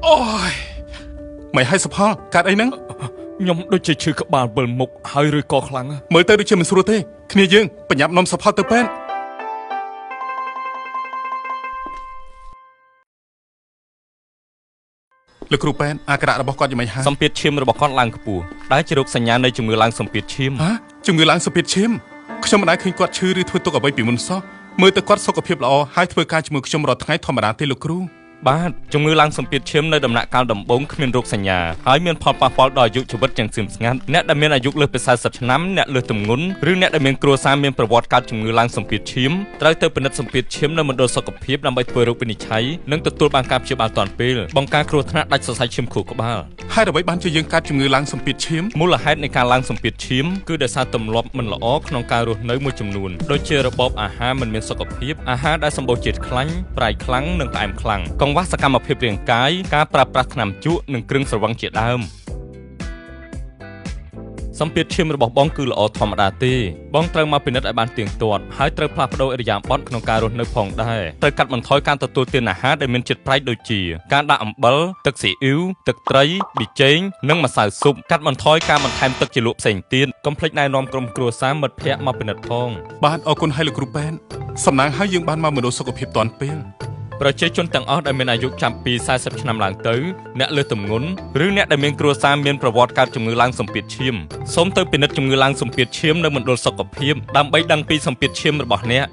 អូយមិនឲ្យសផលកាត់អីហ្នឹងខ្ញុំដូចជាឈឺក្បាលវិលមុខហើយឬក៏ខ្លាំងមើលទៅដូចជាមិនស្រួលទេគ្នាយើងបញ្ញាប់នាំសផលទៅពេទ្យលោកគ្រូពេទ្យអាការៈរបស់គាត់យ៉ាងម៉េចហើយសម្ពាធឈាមរបស់គាត់ឡើងខ្ពស់ដែលជារោគសញ្ញានៃជំងឺឡើងសម្ពាធឈាមជំងឺឡើងសម្ពាធឈាមខ្ញុំមិនដែលឃើញគាត់ឈឺឬធ្វើទុកអ្វីពីមុនសោះមើលទៅគាត់សុខភាពល្អហើយធ្វើការជាមួយខ្ញុំរាល់ថ្ងៃធម្មតាទេលោកគ្រូបាទជំងឺឡើងសម្ពាធឈាមនៅដំណាក់កាលដំបូងគ្មានរោគសញ្ញាហើយមានផលប៉ះពាល់ដល់អាយុជីវិតយ៉ាងស្ងៀមស្ងាត់អ្នកដែលមានអាយុលើសពី40ឆ្នាំអ្នកលើសទម្ងន់ឬអ្នកដែលមានគ្រួសារមានប្រវត្តិកើតជំងឺឡើងសម្ពាធឈាមត្រូវទៅពិនិត្យសម្ពាធឈាមនៅមណ្ឌលសុខភាពដើម្បីធ្វើរោគវិនិច្ឆ័យនិងទទួលបានការព្យាបាលទាន់ពេលបង្ការគ្រោះថ្នាក់ដាច់សរសៃឈាមខួរក្បាលហើយអ្វីបានជាយើងកើតជំងឺឡើងសម្ពាធឈាមមូលហេតុនៃការឡើងសម្ពាធឈាមគឺដោយសារទម្លាប់មិនល្អក្នុងការរស់នៅមួយចំនួនដូចជារបបអាហារមិនមានសុខភាពអាហារដែលសម្បូរជាតិខ្លាញ់ប្រៃខ្លាំងនិងផ្អែមខ្លាំងកង្វះសកម្មភាពរាងកាយការប្រើប្រាស់ថ្នាំជក់និងគ្រឿងស្រវឹងជាដើមសម្ពាធឈាមរបស់បងគឺល្អធម្មតាទេបងត្រូវមកពិនិត្យឲ្យបានទៀងទាត់ហើយត្រូវផ្លាស់ប្ដូរឥរិយាបថក្នុងការរស់នៅផងដែរត្រូវកាត់បន្ថយការទទួលទានអាហារដែលមានជាតិប្រៃដូចជាការដាក់អំបិលទឹកស៊ីអ៊ីវទឹកត្រីប៊ីចេងនិងម្សៅស៊ុបកាត់បន្ថយការបន្ថែមទឹកជ្រលក់ផ្សេងទៀតកុំភ្លេចណែនាំក្រុមគ្រួសារមិត្តភ័ក្តិមកពិនិត្យផងបាទអរគុណហើយលោកគ្រូពេទ្យសំណាងឲ្យយើងបានមកមណ្ឌលសុខភាពទាន់ពេលប្រជាជនទាំងអស់ដែលមានអាយុចាប់ពី40ឆ្នាំឡើងទៅអ្នកលើសទម្ងន់ឬអ្នកដែលមានគ្រួសារមានប្រវត្តិកើតជំងឺឡើងសម្ពាធឈាមសូមទៅពិនិត្យជំងឺឡើងសម្ពាធឈាមនៅមណ្ឌលសុខភាពដើម្បីដឹងពីសម្ពាធឈាមរបស់អ្នក